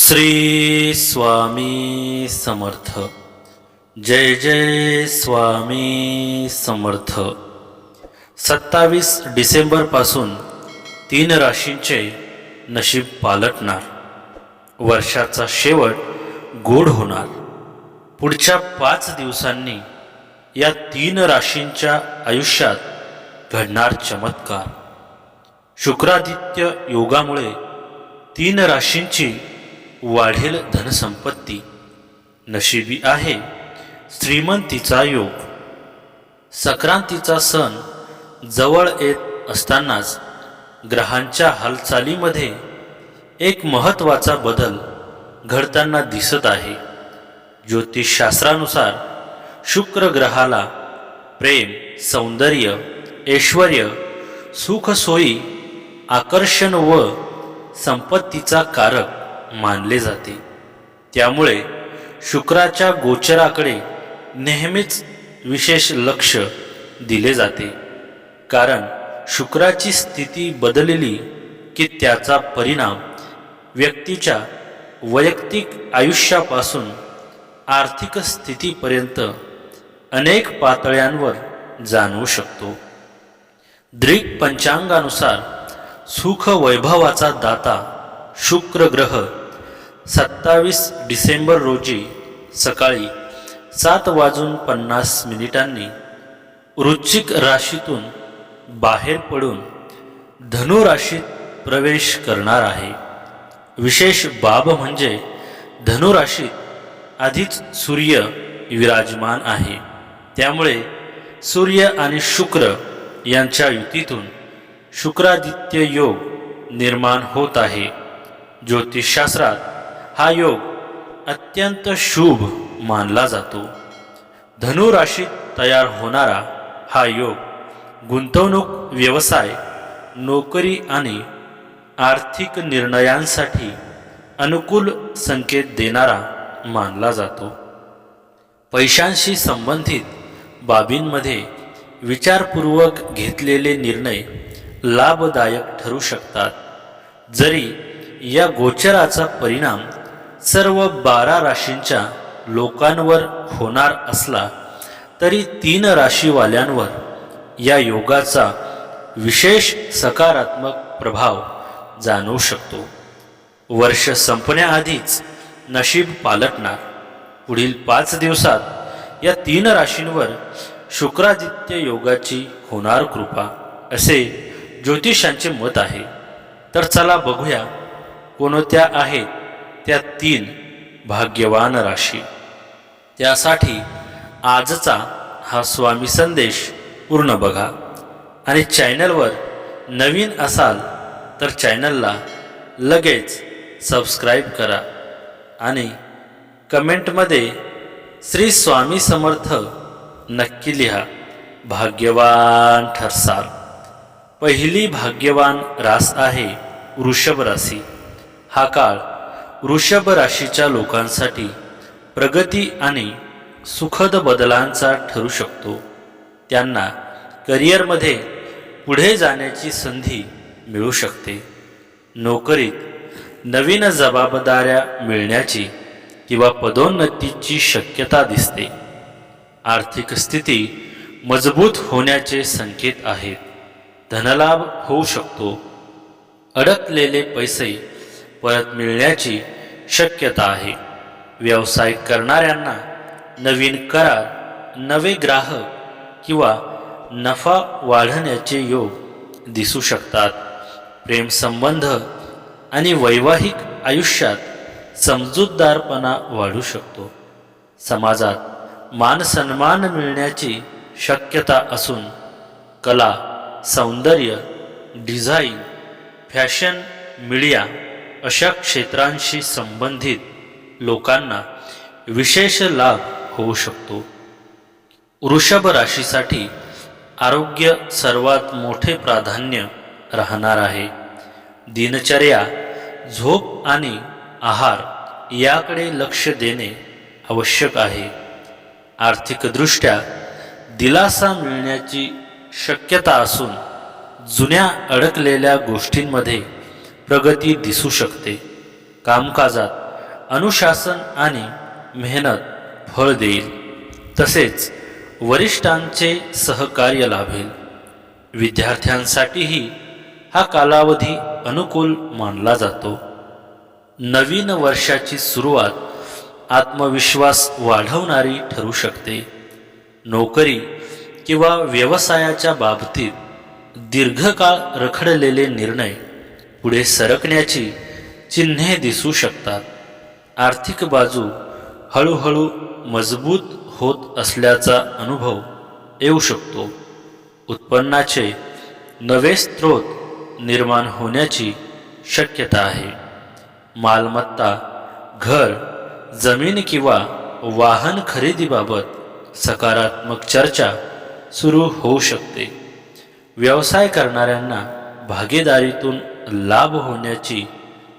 श्री स्वामी समर्थ। जय जय स्वामी समर्थ। 27 डिसेंबर पासून 3 राशींचे नशीब पालटणार। वर्षाचा शेवट गोड होणार। पुढच्या 5 दिवसांनी या 3 राशींच्या आयुष्यात घडणार चमत्कार। शुक्रादित्य योगामुळे 3 राशींची वाढेल धनसंपत्ती। नशिबी आहे श्रीमंतीचा योग। संक्रांतीचा सण जवळ येत असतानाच ग्रहांच्या हालचालीमध्ये एक महत्त्वाचा बदल घडताना दिसत आहे। ज्योतिषशास्त्रानुसार शुक्र ग्रहाला प्रेम, सौंदर्य, ऐश्वर्य, सुख सोयी, आकर्षण व संपत्तीचा कारक मानले जाते। त्यामुळे शुक्राच्या गोचराकडे नेहमीच विशेष लक्ष दिले जाते, कारण शुक्राची स्थिती बदलली की त्याचा परिणाम व्यक्तीच्या वैयक्तिक आयुष्यापासून आर्थिक स्थितीपर्यंत अनेक पातळ्यांवर जाणवू शकतो। दृक पंचांगानुसार सुख वैभवाचा दाता शुक्र ग्रह 27 डिसेंबर रोजी सकाळी 7:50 वृश्चिक राशीतून बाहेर पडून धनु राशीत प्रवेश करणार आहे। विशेष बाब म्हणजे धनु राशीत आधीच सूर्य विराजमान आहे। त्यामुळे सूर्य आणि शुक्र यांच्या युतीतून शुक्रादित्य योग निर्माण होत आहे। ज्योतिषशास्त्रात हा योग अत्यंत शुभ मानला जातो। धनु राशीत तयार होणारा हा योग गुंतवणूक, व्यवसाय, नोकरी आणि आर्थिक निर्णयांसाठी अनुकूल संकेत देणारा मानला जातो। पैशांशी संबंधित बाबींमध्ये विचारपूर्वक घेतलेले निर्णय लाभदायक ठरू शकतात। जरी या गोचराचा परिणाम सर्व 12 राशींच्या लोकांवर होणार असला तरी 3 राशीवाल्यांवर या योगाचा विशेष सकारात्मक प्रभाव जाणवू शकतो। वर्ष संपण्याआधीच नशीब पालटणार। पुढील 5 दिवसात या 3 राशींवर शुक्रादित्य योगाची होणार कृपा, असे ज्योतिषांचे मत आहे। तर चला बघूया कोणत्या आहेत त्या 3 भाग्यवान राशी। त्यासाठी आजचा हा स्वामी संदेश पूर्ण बघा आणि चॅनलवर नवीन असाल तर चॅनलला लगेच सबस्क्राईब करा आणि कमेंटमध्ये श्री स्वामी समर्थ नक्की लिहा, भाग्यवान ठरसाल। पहिली भाग्यवान रास आहे वृषभ राशी। हा काळ वृषभ राशीच्या लोकांसाठी प्रगती आणि सुखद बदलांचा ठरू शकतो। त्यांना करिअरमध्ये पुढे जाण्याची संधी मिळू शकते। नोकरीत नवीन जबाबदाऱ्या मिळण्याची किंवा पदोन्नतीची शक्यता दिसते। आर्थिक स्थिती मजबूत होण्याचे संकेत आहेत। धनलाभ होऊ शकतो। अडकलेले पैसे परत मिळण्याची शक्यता आहे। व्यवसाय करणाऱ्यांना नवीन करार, नवे ग्राहक किंवा नफा वाढण्याचे योग दिसू शकतात। प्रेम संबंध आणि वैवाहिक आयुष्यात समजूतदारपणा वाढू शकतो। समाजात मान सन्मान मिळण्याची शक्यता असून कला, सौंदर्य, डिझाईन, फॅशन, मीडिया अशा क्षेत्रांशी संबंधित लोकांना विशेष लाभ होऊ शकतो। वृषभ राशीसाठी आरोग्य सर्वात मोठे प्राधान्य राहणार आहे। दिनचर्या, झोप आणि आहार याकडे लक्ष देणे आवश्यक आहे। आर्थिकदृष्ट्या दिलासा मिळण्याची शक्यता असून जुन्या अडकलेल्या गोष्टींमध्ये प्रगती दिसू शकते। कामकाजात अनुशासन आणि मेहनत फळ देईल. तसेच वरिष्ठांचे सहकार्य लाभेल. विद्यार्थ्यांसाठीही हा कालावधी अनुकूल मानला जातो. नवीन वर्षाची सुरुवात आत्मविश्वास वाढवणारी ठरू शकते. नोकरी किंवा व्यवसायाच्या बाबतीत दीर्घकाळ रखडलेले निर्णय पुढे सरकण्याची चिन्हे दिसू शकतात. आर्थिक बाजू हळूहळू मजबूत होत असल्याचा अनुभव येऊ शकतो. उत्पन्नाचे नवे स्रोत निर्माण होण्याची शक्यता आहे. मालमत्ता, घर, जमीन किंवा वाहन खरेदीबाबत सकारात्मक चर्चा सुरू होऊ शकते. व्यवसाय करणाऱ्यांना भागीदारीतून लाभ होण्याची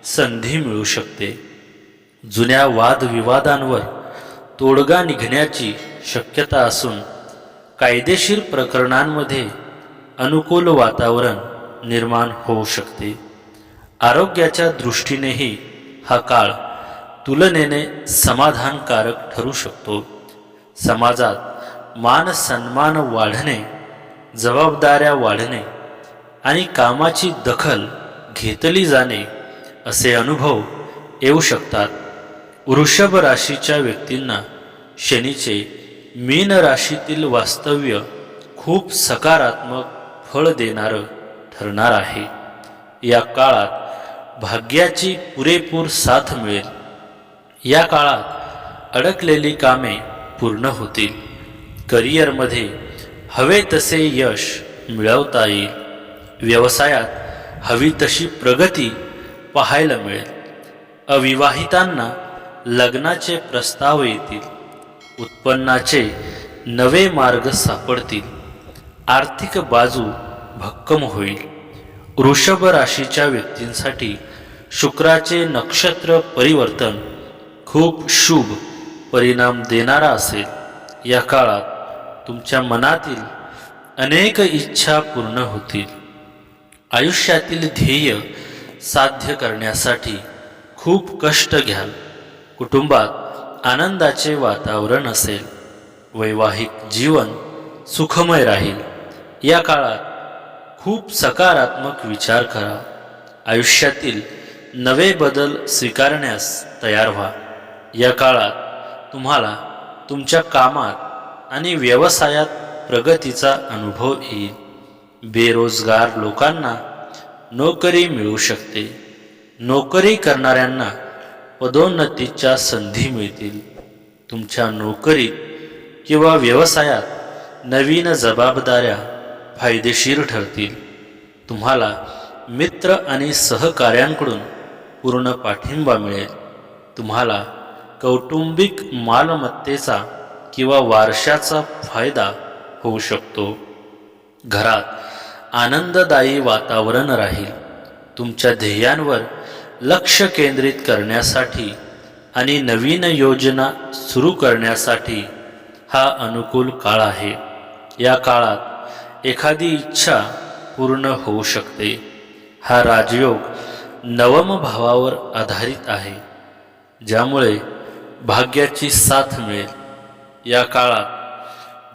संधी मिळू शकते. जुन्या वादविवादांवर तोडगा निघण्याची शक्यता असून कायदेशीर प्रकरणांमध्ये अनुकूल वातावरण निर्माण होऊ शकते. आरोग्याच्या दृष्टीनेही हा काळ तुलनेने समाधानकारक ठरू शकतो. समाजात मान सन्मान वाढणे, जबाबदाऱ्या वाढणे आणि कामाची दखल घेतली जाणे असे अनुभव येऊ शकतात. वृषभ राशीच्या व्यक्तींना शनीचे मीन राशीतील वास्तव्य खूप सकारात्मक फळ देणारं ठरणार आहे. या काळात भाग्याची पुरेपूर साथ मिळेल. या काळात अडकलेली कामे पूर्ण होतील. करिअरमध्ये हवे तसे यश मिळवता येईल. व्यवसायात हवी तशी प्रगती पाहायला मिळेल. अविवाहितांना लग्नाचे प्रस्ताव येतील. उत्पन्नाचे नवे मार्ग सापडतील. आर्थिक बाजू भक्कम होईल. वृषभ राशीच्या व्यक्तींसाठी शुक्राचे नक्षत्र परिवर्तन खूप शुभ परिणाम देणारा असेल. या काळात तुमच्या मनातील अनेक इच्छा पूर्ण होतील. आयुष्यातील ध्येय साध्य करण्यासाठी खूप कष्ट घ्याल. कुटुंबात आनंदाचे वातावरण असेल. वैवाहिक जीवन सुखमय राहील. या काळात खूप सकारात्मक विचार करा. आयुष्यातील नवे बदल स्वीकारण्यास तयार व्हा. या काळात तुम्हाला तुमच्या कामात आणि व्यवसायात प्रगतीचा अनुभव येईल. बेरोजगार लोकांना नोकरी मिळू शकते. नोकरी करणाऱ्यांना पदोन्नतीच्या संधी मिळतील. तुमच्या नोकरीत किंवा व्यवसायात नवीन जबाबदाऱ्या फायदेशीर ठरतील. तुम्हाला मित्र आणि सहकाऱ्यांकडून पूर्ण पाठिंबा मिळेल. तुम्हाला कौटुंबिक मालमत्तेचा किंवा वारशाचा फायदा होऊ शकतो. घरात आनंददायी वातावरण राहील. तुमच्या ध्येयांवर लक्ष केंद्रित करण्यासाठी आणि नवीन योजना सुरू करण्यासाठी हा अनुकूल काळ आहे. या काळात एखादी इच्छा पूर्ण होऊ शकते. हा राजयोग नवम भावावर आधारित आहे, ज्यामुळे भाग्याची साथ मिळेल. या काळात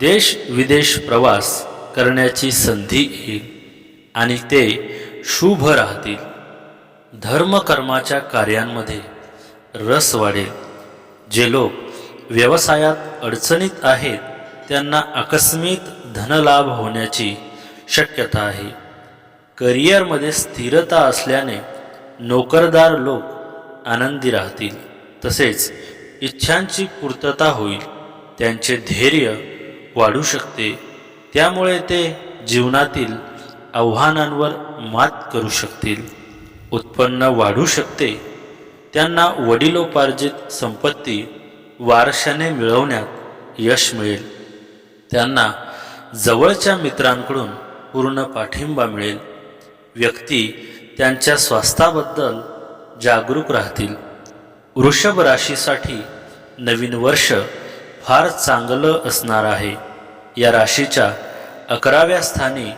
देश विदेश प्रवास करण्याची संधी येईल आणि ते शुभ राहतील. धर्मकर्माच्या कार्यांमध्ये रस वाढेल. जे लोक व्यवसायात अडचणीत आहेत त्यांना आकस्मिक धनलाभ होण्याची शक्यता आहे. करिअरमध्ये स्थिरता असल्याने नोकरदार लोक आनंदी राहतील. तसेच इच्छांची पूर्तता होईल. त्यांचे धैर्य वाढू शकते. त्यामुळे ते जीवनातील आव्हानांवर मात करू शकतील. उत्पन्न वाढू शकते. त्यांना वडिलोपार्जित संपत्ती वारशाने मिळवण्यात यश मिळेल. त्यांना जवळच्या मित्रांकडून पूर्ण पाठिंबा मिळेल. व्यक्ती त्यांच्या स्वास्थ्याबद्दल जागरूक राहतील. वृषभ राशीसाठी नवीन वर्ष फार चांगलं असणार आहे. या राशीच्या 11व्या स्थानी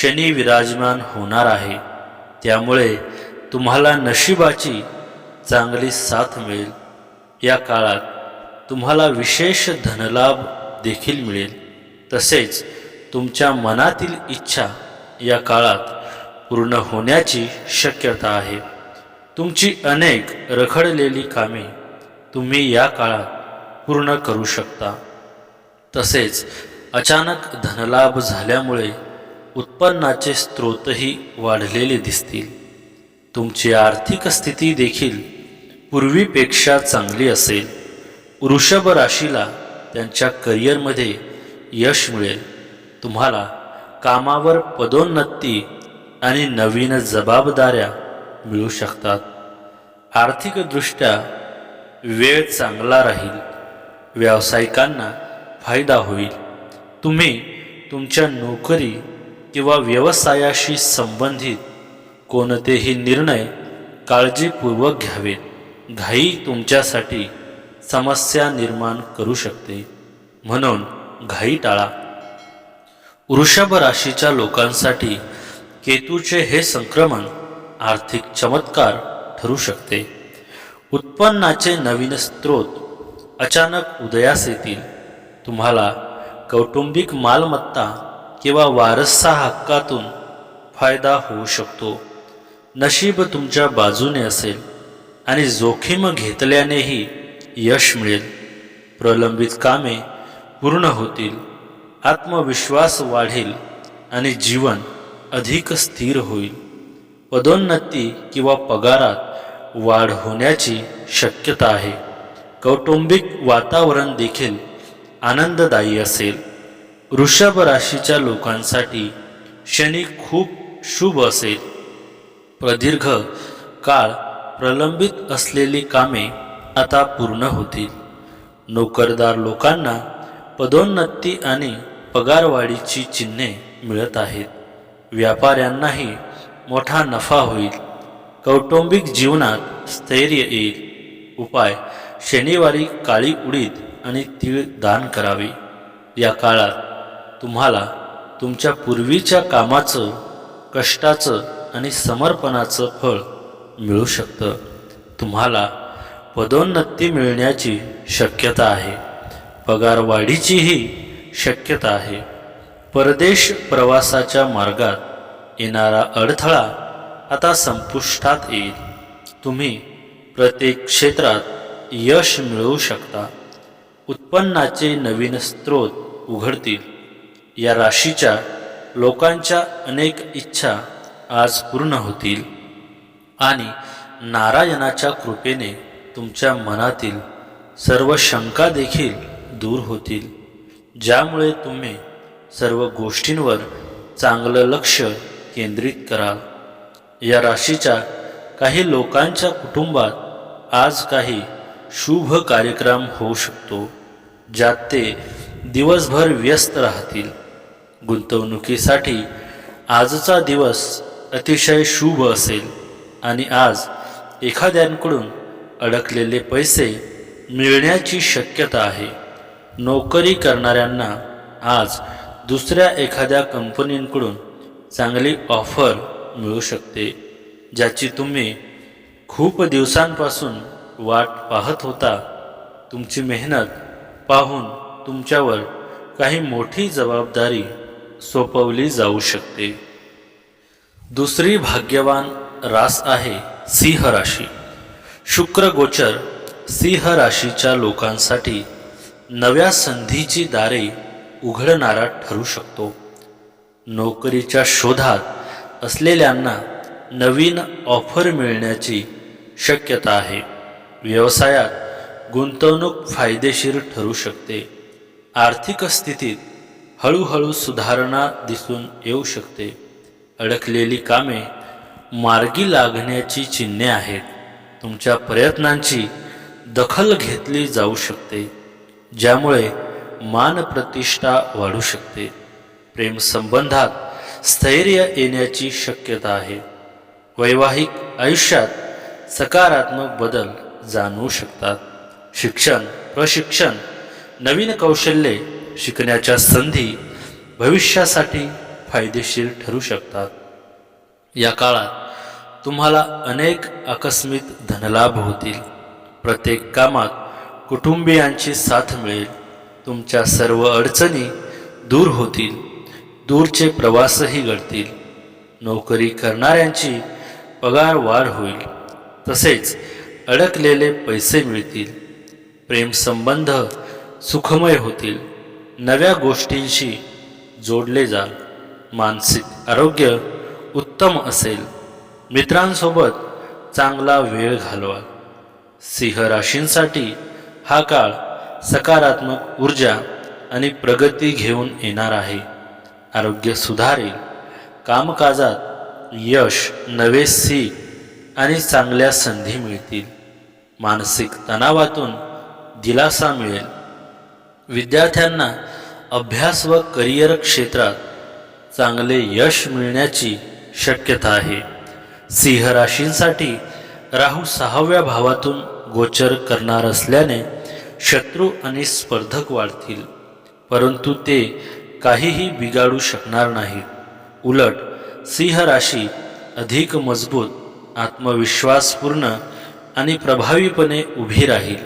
शनी विराजमान होणार आहे. त्यामुळे तुम्हाला नशिबाची चांगली साथ मिळेल. या काळात तुम्हाला विशेष धनलाभ देखील मिळेल. तसेच तुमच्या मनातील इच्छा या काळात पूर्ण होण्याची शक्यता आहे. तुमची अनेक रखडलेली कामे तुम्ही या काळात पूर्ण करू शकता. तसेच अचानक धनलाभ झाल्यामुळे उत्पन्नाचे स्रोतही वाढलेले दिसतील. तुमची आर्थिक स्थिती देखील पूर्वीपेक्षा चांगली असेल. वृषभ राशीला त्यांच्या करिअरमध्ये यश मिळेल. तुम्हाला कामावर पदोन्नती आणि नवीन जबाबदाऱ्या मिळू शकतात. आर्थिकदृष्ट्या वेळ चांगला राहील. व्यावसायिकांना फायदा होईल. तुम्ही तुमच्या नोकरी किंवा व्यवसायाशी संबंधित कोणतेही निर्णय काळजीपूर्वक घ्यावेत. घाई तुमच्यासाठी समस्या निर्माण करू शकते, म्हणून घाई टाळा. वृषभ राशीच्या लोकांसाठी केतूचे हे संक्रमण आर्थिक चमत्कार ठरू शकते. उत्पन्नाचे नवीन स्रोत अचानक उदयास येतील. तुम्हाला कौटुंबिक मालमत्ता किंवा वारसा हक्कातून फायदा होऊ शकतो. नशीब तुमच्या बाजूने असेल आणि जोखीम घेतल्यानेही यश मिळेल. प्रलंबित कामे पूर्ण होतील. आत्मविश्वास वाढेल आणि जीवन अधिक स्थिर होईल. पदोन्नती किंवा पगारात वाढ होण्याची शक्यता आहे. कौटुंबिक वातावरण देखील आनंददायी असेल. वृषभ राशीच्या लोकांसाठी शनी खूप शुभ असेल. प्रदीर्घ काळ प्रलंबित असलेली कामे आता पूर्ण होतील. नोकरदार लोकांना पदोन्नती आणि पगारवाढीची चिन्हे मिळत आहेत. व्यापाऱ्यांनाही मोठा नफा होईल. कौटुंबिक जीवनात स्थैर्य येईल. उपाय: शनिवारी काळी उडीद आणि तीळ दान करावे. या काळात तुम्हाला तुमच्या पूर्वीच्या कामाचं, कष्टाचं आणि समर्पणाचं फळ मिळू शकतं. तुम्हाला पदोन्नती मिळण्याची शक्यता आहे. पगारवाढीचीही शक्यता आहे. परदेश प्रवासाच्या मार्गात येणारा अडथळा आता संपुष्टात येईल. तुम्ही प्रत्येक क्षेत्रात यश मिळवू शकता. उत्पन्नाचे नवीन स्रोत उघडतील. या राशीच्या लोकांच्या अनेक इच्छा आज पूर्ण होतील आणि नारायणाच्या कृपेने तुमच्या मनातील सर्व शंका देखील दूर होतील, ज्यामुळे तुम्ही सर्व गोष्टींवर चांगलं लक्ष केंद्रित कराल. या राशीच्या काही लोकांच्या कुटुंबात आज काही शुभ कार्यक्रम होऊ शकतो, ज्यात ते दिवसभर व्यस्त राहतील. गुंतवणुकीसाठी आजचा दिवस अतिशय शुभ असेल आणि आज एखाद्यांकडून अडकलेले पैसे मिळण्याची शक्यता आहे. नोकरी करणाऱ्यांना आज दुसऱ्या एखाद्या कंपनीकडून चांगली ऑफर मिळू शकते, ज्याची तुम्ही खूप दिवसांपासून वाट पाहत होता. तुमची मेहनत पाहून तुमच्यावर काही मोठी जबाबदारी सोपवली जाऊ शकते. दुसरी भाग्यवान रास आहे सिंह राशी. शुक्र गोचर सिंह राशीच्या लोकांसाठी नव्या संधीची दारे उघडणारा ठरू शकतो. नोकरीच्या शोधात असलेल्यांना नवीन ऑफर मिळण्याची शक्यता आहे. व्यवसायात गुंतवणूक फायदेशीर ठरू शकते. आर्थिक स्थितीत हळूहळू सुधारणा दिसून येऊ शकते. अडकलेली कामे मार्गी लागण्याची चिन्हे आहेत. तुमच्या प्रयत्नांची दखल घेतली जाऊ शकते, ज्यामुळे मानप्रतिष्ठा वाढू शकते. प्रेमसंबंधात स्थैर्य येण्याची शक्यता आहे. वैवाहिक आयुष्यात सकारात्मक बदल जाणवू शकतात. शिक्षण, प्रशिक्षण, नवीन कौशल्ये शिकण्याच्या संधी भविष्यासाठी फायदेशीर ठरू शकतात. या काळात तुम्हाला अनेक आकस्मिक धनलाभ होतील. प्रत्येक कामात कुटुंबियांची साथ मिळेल. तुमच्या सर्व अडचणी दूर होतील. दूरचे प्रवासही घडतील. नोकरी करणाऱ्यांची पगार वाढ होईल. तसेच अडकलेले पैसे मिळतील. प्रेमसंबंध सुखमय होतील. नव्या गोष्टींशी जोडले जाल. मानसिक आरोग्य उत्तम असेल. मित्रांसोबत चांगला वेळ घालवा. सिंह राशींसाठी हा काळ सकारात्मक ऊर्जा आणि प्रगती घेऊन येणार आहे. आरोग्य सुधारेल. कामकाजात यश, नवे सीख आणि चांगल्या संधी मिळतील. मानसिक तणावातून दिलासा मिळेल. विद्यार्थ्यांना अभ्यास व करिअर क्षेत्रात चांगले यश मिळण्याची शक्यता आहे. सिंह राशींसाठी राहू 6व्या भावातून गोचर करणार असल्याने शत्रू आणि स्पर्धक वाढतील, परंतु ते काहीही बिघाडू शकणार नाहीत. उलट सिंह राशी अधिक मजबूत, आत्मविश्वासपूर्ण आणि प्रभावीपणे उभी राहील.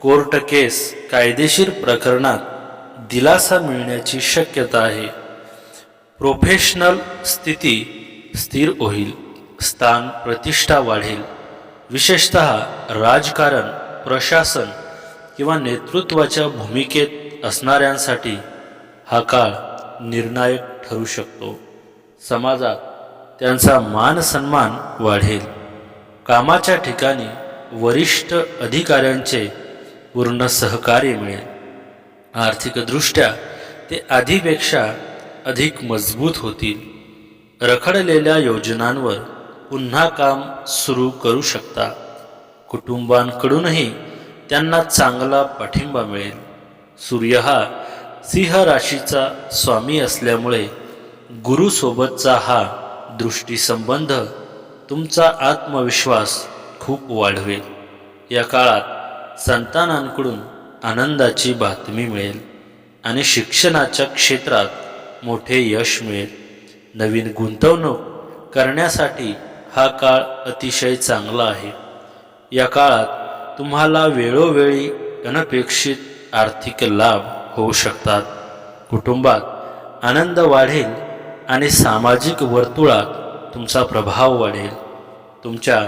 कोर्ट केस, कायदेशीर प्रकरणात दिलासा मिळण्याची शक्यता आहे. प्रोफेशनल स्थिती स्थिर होईल. स्थान प्रतिष्ठा वाढेल. विशेषतः राजकारण, प्रशासन किंवा नेतृत्वाच्या भूमिकेत असणाऱ्यांसाठी हा काळ निर्णायक ठरू शकतो. समाजात त्यांचा मान सन्मान वाढेल. कामाच्या ठिकाणी वरिष्ठ अधिकाऱ्यांचे पूर्ण सहकार्य मिळेल. आर्थिकदृष्ट्या ते आधीपेक्षा अधिक मजबूत होतील. रखडलेल्या योजनांवर पुन्हा काम सुरू करू शकता. कुटुंबांकडूनही त्यांना चांगला पाठिंबा मिळेल. सूर्य हा सिंह राशीचा स्वामी असल्यामुळे गुरुसोबतचा हा दृष्टीसंबंध तुमचा आत्मविश्वास खूप वाढवेल. या काळात संतानांकडून आनंदाची बातमी मिळेल आणि शिक्षणाच्या क्षेत्रात मोठे यश मिळेल. नवीन गुंतवणूक करण्यासाठी हा काळ अतिशय चांगला आहे. या काळात तुम्हाला वेळोवेळी अनपेक्षित आर्थिक लाभ होऊ शकतात. कुटुंबात आनंद वाढेल आणि सामाजिक वर्तुळात तुमचा प्रभाव वाढेल. तुमच्या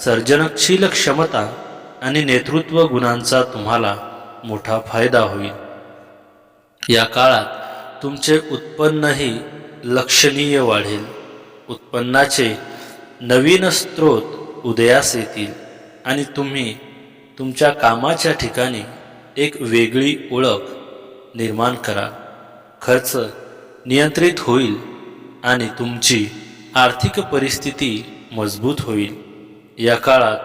सर्जनशील क्षमता आणि नेतृत्व गुणांचा तुम्हाला मोठा फायदा होईल. या काळात तुमचे उत्पन्नही लक्षणीय वाढेल. उत्पन्नाचे नवीन स्रोत उदयास येतील आणि तुम्ही तुमच्या कामाच्या ठिकाणी एक वेगळी ओळख निर्माण कराल. खर्च नियंत्रित होईल आणि तुमची आर्थिक परिस्थिती मजबूत होईल. या काळात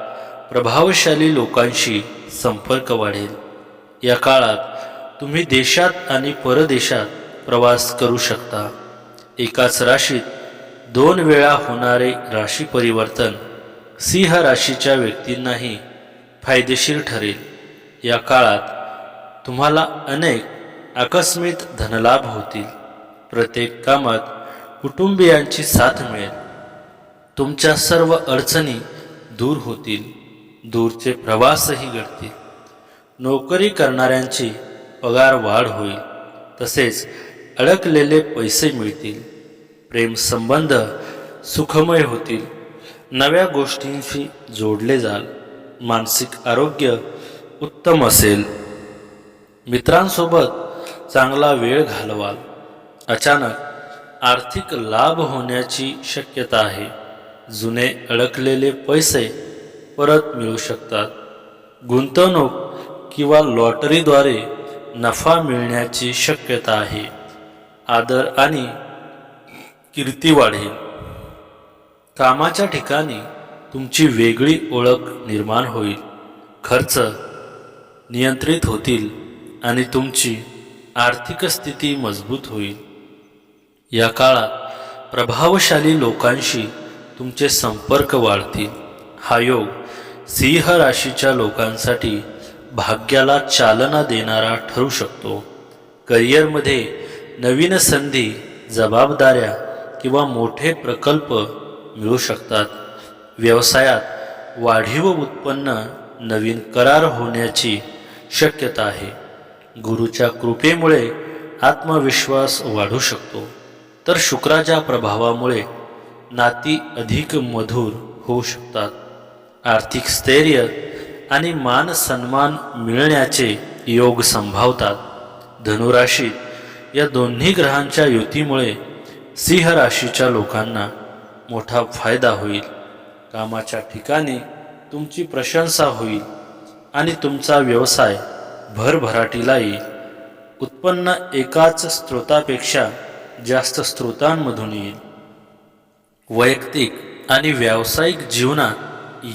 प्रभावशाली लोकांशी संपर्क वाढेल. या काळात तुम्ही देशात आणि परदेशात प्रवास करू शकता. एकाच राशीत 2 वेळा होणारे राशी परिवर्तन सिंह राशीच्या व्यक्तींनाही फायदेशीर ठरेल. या काळात तुम्हाला अनेक आकस्मिक धनलाभ होतील. प्रत्येक कामात कुटुंबियांची साथ मिळेल. तुमच्या सर्व अडचणी दूर होतील. दूरचे प्रवासही घडतील. नोकरी करणाऱ्यांची पगार वाढ होईल. तसेच अडकलेले पैसे मिळतील. प्रेमसंबंध सुखमय होतील. नव्या गोष्टींशी जोडले जाल. मानसिक आरोग्य उत्तम असेल. मित्रांसोबत चांगला वेळ घालवाल. अचानक आर्थिक लाभ होण्याची शक्यता आहे. जुने अडकलेले पैसे परत मिळू शकतात. गुंतवणूक किंवा लॉटरीद्वारे नफा मिळण्याची शक्यता आहे. आदर आणि कीर्ती वाढेल. कामाच्या ठिकाणी तुमची वेगळी ओळख निर्माण होईल. खर्च नियंत्रित होतील आणि तुमची आर्थिक स्थिती मजबूत होईल. या काळात प्रभावशाली लोकांशी तुमचे संपर्क वाढतील. हा योग सिंह राशीच्या लोकांसाठी भाग्याला चालना देणारा ठरू शकतो. करिअरमध्ये नवीन संधी, जबाबदाऱ्या किंवा मोठे प्रकल्प मिळू शकतात. व्यवसायात वाढीव उत्पन्न, नवीन करार होण्याची शक्यता आहे. गुरुच्या कृपेमुळे आत्मविश्वास वाढू शकतो, तर शुक्राच्या प्रभावामुळे नाती अधिक मधुर होऊ शकतात. आर्थिक स्थैर्य आणि मान सन्मान मिळण्याचे योग संभावतात. धनुराशीत या दोन्ही ग्रहांच्या युतीमुळे सिंह राशीच्या लोकांना मोठा फायदा होईल. कामाच्या ठिकाणी तुमची प्रशंसा होईल आणि तुमचा व्यवसाय भरभराटीला येईल. उत्पन्न एकाच स्रोतापेक्षा जास्त स्रोतांमधून येईल. वैयक्तिक आणि व्यावसायिक जीवनात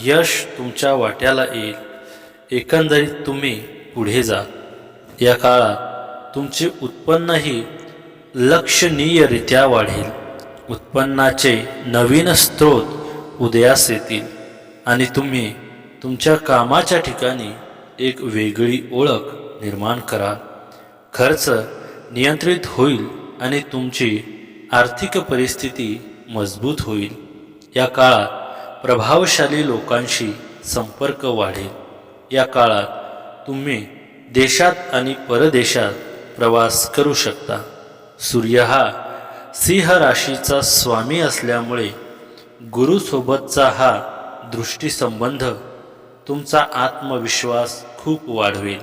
यश तुमच्या वाट्याला येईल. एकंदरीत तुम्ही पुढे जा. या काळात तुमचे उत्पन्नही लक्षणीयरित्या वाढेल. उत्पन्नाचे नवीन स्रोत उदयास येतील आणि तुम्ही तुमच्या कामाच्या ठिकाणी एक वेगळी ओळख निर्माण कराल. खर्च नियंत्रित होईल आणि तुमची आर्थिक परिस्थिती मजबूत होईल. या काळात प्रभावशाली लोकांशी संपर्क वाढेल. या काळात तुम्ही देशात आणि परदेशात प्रवास करू शकता. सूर्य हा सिंह राशीचा स्वामी असल्यामुळे गुरुसोबतचा हा दृष्टीसंबंध तुमचा आत्मविश्वास खूप वाढवेल.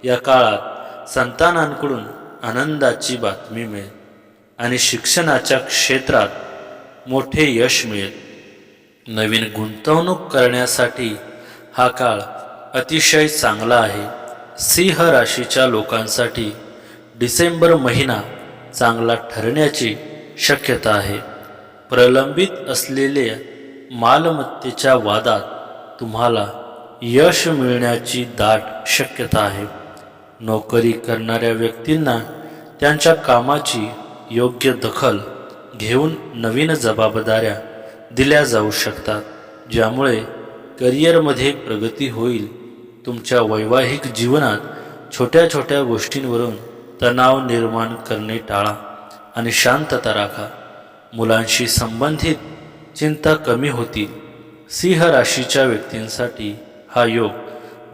या काळात संतानांकडून आनंदाची बातमी मिळेल आणि शिक्षणाच्या क्षेत्रात मोठे यश मिळेल. नवीन गुंतवणूक करण्यासाठी हा काळ अतिशय चांगला आहे. सिंह राशीच्या लोकांसाठी डिसेंबर महिना चांगला ठरण्याची शक्यता आहे. प्रलंबित असलेल्या मालमत्तेच्या वादात तुम्हाला यश मिळण्याची दाट शक्यता आहे. नोकरी करणाऱ्या व्यक्तींना त्यांच्या कामाची योग्य दखल घेऊन नवीन जबाबदाऱ्या दिल्या जाऊ शकतात, ज्यामुळे करिअरमध्ये प्रगती होईल. तुमच्या वैवाहिक जीवनात छोट्या छोट्या गोष्टींवरून तणाव निर्माण करणे टाळा आणि शांतता राखा. मुलांशी संबंधित चिंता कमी होतील. सिंह राशीच्या व्यक्तींसाठी हा योग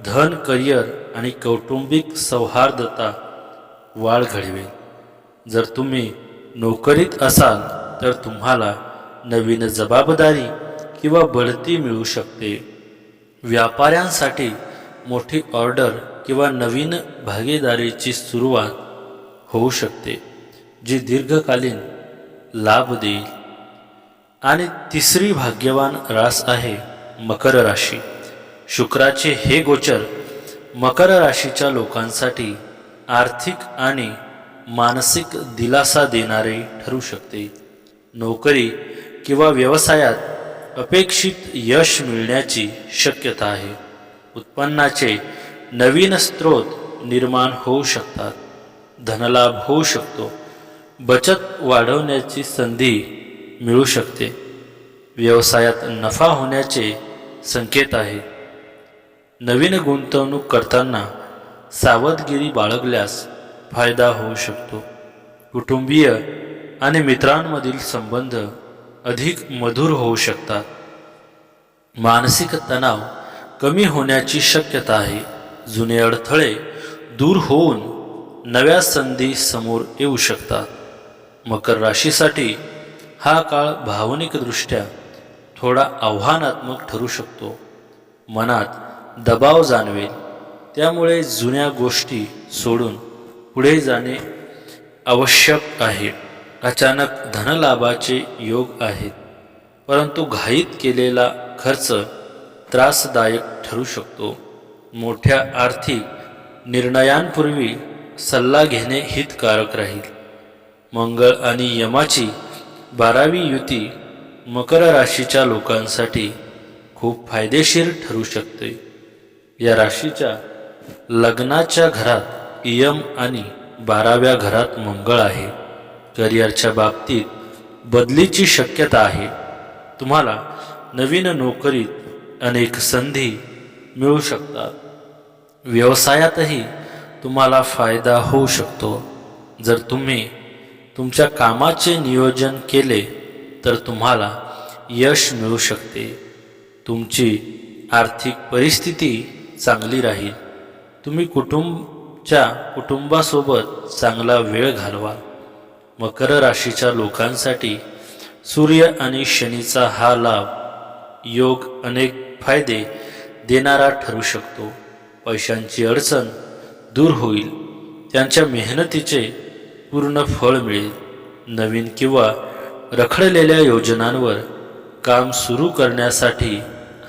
धन, करिअर आणि कौटुंबिक सौहार्दता वाढ घडवेल. जर तुम्ही नोकरीत असाल तर तुम्हाला नवीन जबाबदारी किंवा बढती मिळू शकते. व्यापाऱ्यांसाठी मोठी ऑर्डर किंवा नवीन भागीदारीची सुरुवात होऊ शकते, जी दीर्घकालीन लाभ देईल. आणि तिसरी भाग्यवान रास आहे मकर राशी. शुक्राचे हे गोचर मकर राशीच्या लोकांसाठी आर्थिक आणि मानसिक दिलासा देणारे ठरू शकते. नोकरी किंवा व्यवसायात अपेक्षित यश मिळण्याची शक्यता आहे. उत्पन्नाचे नवीन स्रोत निर्माण होऊ शकतात. धनलाभ होऊ शकतो. बचत वाढवण्याची संधी मिळू शकते. व्यवसायात नफा होण्याचे संकेत आहेत. नवीन गुंतवणूक करताना सावधगिरी बाळगल्यास फायदा होऊ शकतो. कुटुंबीय आणि मित्रांमधील संबंध अधिक मधुर होऊ शकतात. मानसिक तणाव कमी होण्याची शक्यता आहे. जुने अडथळे दूर होऊन नव्या संधी समोर येऊ शकतात. मकर राशीसाठी हा काळ भावनिकदृष्ट्या थोडा आव्हानात्मक ठरू शकतो. मनात दबाव जाणवेल, त्यामुळे जुन्या गोष्टी सोडून पुढे जाणे आवश्यक आहे. अचानक धनलाभाचे योग आहेत, परंतु घाईत केलेला खर्च त्रासदायक ठरू शकतो. मोठ्या आर्थिक निर्णयांपूर्वी सल्ला घेणे हितकारक राहील. मंगळ आणि यमाची 12वी युती मकर राशीच्या लोकांसाठी खूप फायदेशीर ठरू शकते. या राशीच्या लग्नाच्या घरात यम आणि 12व्या घरात मंगळ आहे. करिअरच्या बाबतीत बदलीची शक्यता आहे. तुम्हाला नवीन नोकरीत अनेक संधी मिळू शकतात. व्यवसायातही तुम्हाला फायदा होऊ शकतो. जर तुम्ही तुमच्या कामाचे नियोजन केले तर तुम्हाला यश मिळू शकते. तुमची आर्थिक परिस्थिती चांगली राहील. तुम्ही कुटुंबासोबत चांगला वेळ घालवा. मकर राशीच्या लोकांसाठी सूर्य आणि शनीचा हा लाभ योग अनेक फायदे देणारा ठरू शकतो. पैशांची अडचण दूर होईल. त्यांच्या मेहनतीचे पूर्ण फळ मिळेल. नवीन किंवा रखडलेल्या योजनांवर काम सुरू करण्यासाठी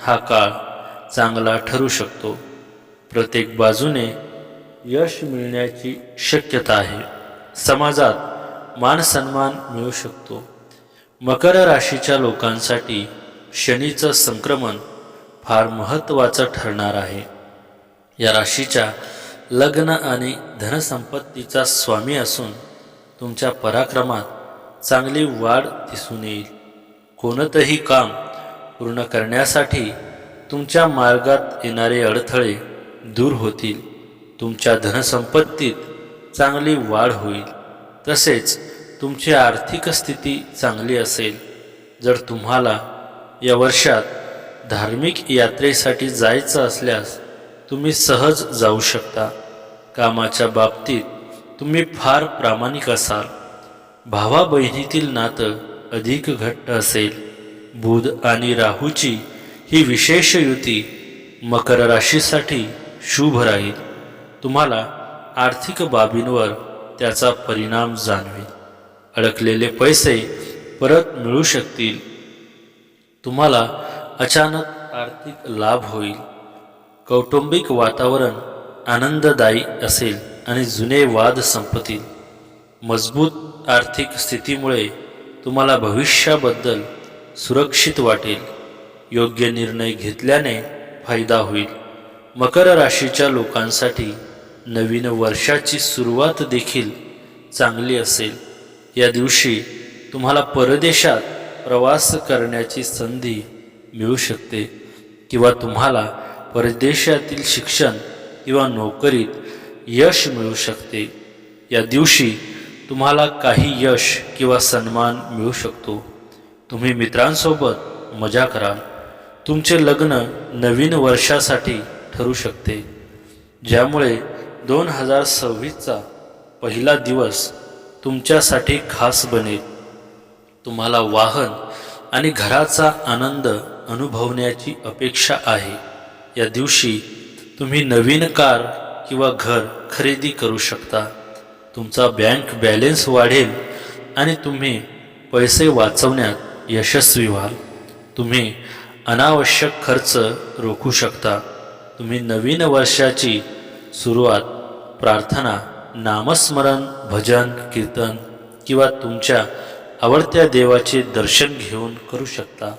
हा काळ चांगला ठरू शकतो. प्रत्येक बाजूने यश मिळण्याची शक्यता आहे. समाजात मान सन्मान मिळू शकतो. मकर राशीच्या लोकांसाठी शनीचं संक्रमण फार महत्त्वाचं ठरणार आहे. या राशीच्या लग्न आणि धनसंपत्तीचा स्वामी असून तुमच्या पराक्रमात चांगली वाढ दिसून येईल. कोणतंही काम पूर्ण करण्यासाठी तुमच्या मार्गात येणारे अडथळे दूर होतील. तुमच्या धनसंपत्तीत चांगली वाढ होईल. तसेच तुमची आर्थिक स्थिती चांगली असेल. जर तुम्हाला या वर्षात धार्मिक यात्रेसाठी जायचं असल्यास तुम्ही सहज जाऊ शकता. कामाच्या बाबतीत तुम्ही फार प्रामाणिक असाल. भावा बहिणीतील नातं अधिक घट्ट असेल. बुध आणि राहूची ही विशेष युती मकर राशीसाठी शुभ राहील. तुम्हाला आर्थिक बाबींवर त्याचा परिणाम जाणवेल. अडकलेले पैसे परत मिळू शकतील. तुम्हाला अचानक आर्थिक लाभ होईल. कौटुंबिक वातावरण आनंददायी असेल आणि जुने वाद संपतील. मजबूत आर्थिक स्थितीमुळे तुम्हाला भविष्याबद्दल सुरक्षित वाटेल. योग्य निर्णय घेतल्याने फायदा होईल. मकर राशीच्या लोकांसाठी नवीन वर्षाची सुरुवात देखील चांगली असेल. या दिवशी तुम्हाला परदेशात प्रवास करण्याची संधी मिळू शकते किंवा तुम्हाला परदेशातील शिक्षण किंवा नोकरीत यश मिळू शकते. या दिवशी तुम्हाला काही यश किंवा सन्मान मिळू शकतो. तुम्ही मित्रांसोबत मजा कराल. तुमचे लग्न नवीन वर्षासाठी ठरू शकते, ज्यामुळे 2026चा पहिला दिवस तुमच्यासाठी खास बनेल. तुम्हाला वाहन आणि घराचा आनंद अनुभवण्याची अपेक्षा आहे. या दिवशी तुम्ही नवीन कार किंवा घर खरेदी करू शकता. तुमचा बँक बॅलन्स वाढेल आणि तुम्ही पैसे वाचवण्यात यशस्वी व्हाल. तुम्ही अनावश्यक खर्च रोखू शकता. तुम्ही नवीन वर्षाची सुरुवात प्रार्थना, नामस्मरण, भजन, कीर्तन किंवा तुमच्या आवडत्या देवाचे दर्शन घेऊन करू शकता.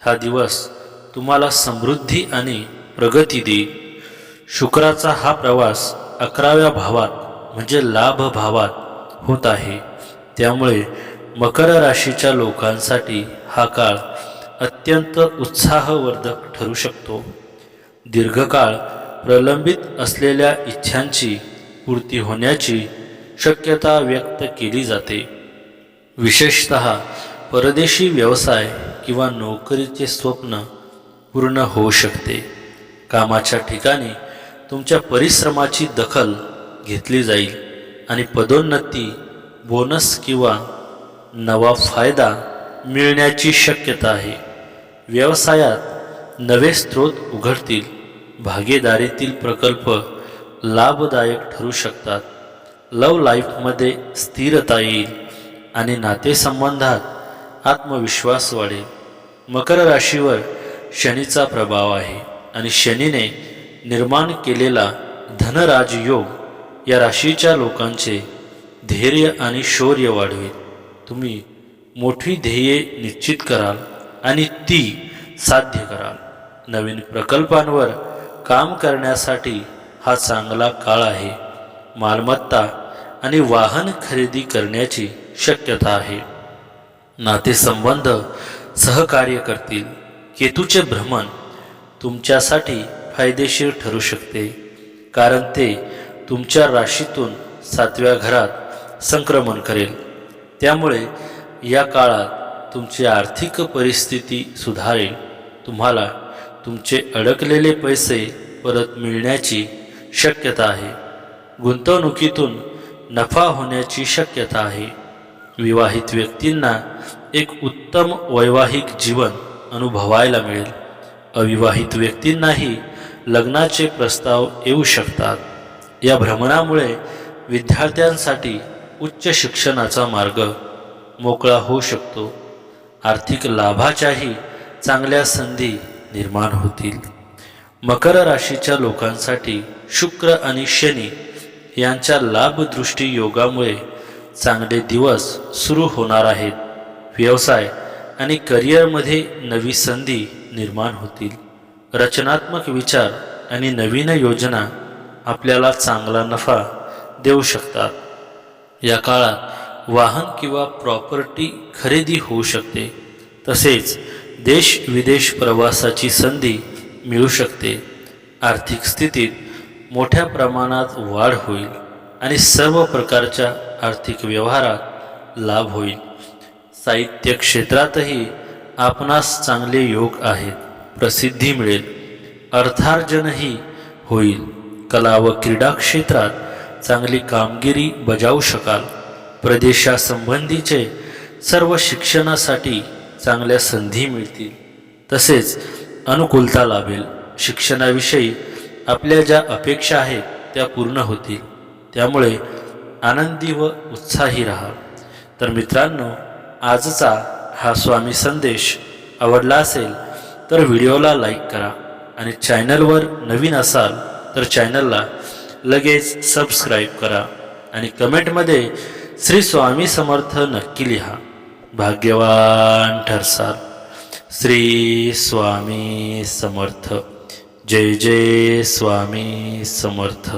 हा दिवस तुम्हाला समृद्धी आणि प्रगती देईल. शुक्राचा हा प्रवास 11व्या भावात म्हणजे लाभ भावात होत आहे. त्यामुळे मकर राशीच्या लोकांसाठी हा काळ अत्यंत उत्साहवर्धक ठरू शकतो. दीर्घकाळ प्रलंबित असलेल्या इच्छांची पूर्ती होण्याची शक्यता व्यक्त केली जाते. विशेषतः परदेशी व्यवसाय किंवा नोकरीचे स्वप्न पूर्ण होऊ शकते. कामाच्या ठिकाणी तुमच्या परिश्रमाची दखल घेतली जाईल आणि पदोन्नती, बोनस किंवा नवा फायदा मिळण्याची शक्यता आहे. व्यवसायात नवे स्रोत उघडतील. भागीदारीतील प्रकल्प लाभदायक ठरू शकतात. लव्ह लाईफमध्ये स्थिरता येईल आणि नातेसंबंधात आत्मविश्वास वाढेल. मकर राशीवर शनीचा प्रभाव आहे आणि शनीने निर्माण केलेला धनराजयोग या राशीच्या लोकांचे धैर्य आणि शौर्य वाढवेल. तुम्ही मोठी ध्येये निश्चित कराल आणि ती साध्य कराल. नवीन प्रकल्पांवर काम करण्यासाठी हा चांगला काळ आहे. मालमत्ता आणि वाहन खरेदी करण्याची शक्यता आहे. नातेसंबंध सहकार्य करतील. केतूचे भ्रमण तुमच्यासाठी फायदेशीर ठरू शकते, कारण ते तुमच्या राशीतून 7व्या घरात संक्रमण करेल. त्यामुळे या काळात तुमची आर्थिक परिस्थिती सुधारेल. तुम्हाला तुमचे अडकलेले पैसे परत मिळण्याची शक्यता आहे. गुंतवणुकीतून नफा होण्याची शक्यता आहे. विवाहित व्यक्तींना एक उत्तम वैवाहिक जीवन अनुभवायला मिळेल. अविवाहित व्यक्तींनाही लग्नाचे प्रस्ताव येऊ शकतात. या भ्रमणामुळे विद्यार्थ्यांसाठी उच्च शिक्षणाचा मार्ग मोकळा होऊ शकतो. आर्थिक लाभाच्याही चांगल्या संधी निर्माण होतील. मकर राशीच्या लोकांसाठी शुक्र आणि शनी यांच्या लाभदृष्टी योगामुळे चांगले दिवस सुरू होणार आहेत. व्यवसाय आणि करिअरमध्ये नवी संधी निर्माण होतील. रचनात्मक विचार आणि नवीन योजना आपल्याला चांगला नफा देऊ शकतात. या काळात वाहन किंवा प्रॉपर्टी खरेदी होऊ शकते. तसेच देश विदेश प्रवासाची संधी मिळू शकते. आर्थिक स्थितीत मोठ्या प्रमाणात वाढ होईल आणि सर्व प्रकारच्या आर्थिक व्यवहारात लाभ होईल. साहित्य क्षेत्रातही आपणास चांगले योग आहेत. प्रसिद्धी मिळेल. अर्थार्जनही होईल. कला व क्रीडा क्षेत्रात चांगली कामगिरी बजावू शकाल. प्रदेशासंबंधीचे सर्व शिक्षणासाठी चांगल्या संधी मिळतील. तसेच अनुकूलता लाभेल. शिक्षणाविषयी आपल्या ज्या अपेक्षा आहेत त्या पूर्ण होतील. त्यामुळे आनंदी व उत्साही राहा. तर मित्रांनो, आजचा हा स्वामी संदेश आवडला असेल तर व्हिडिओला लाईक करा आणि चॅनलवर नवीन असाल तर चॅनलला लगेच सबस्क्राईब करा आणि कमेंटमध्ये श्री स्वामी समर्थ नक्की लिहा. भाग्यवान ठरसाल. श्री स्वामी समर्थ. जय जय स्वामी समर्थ.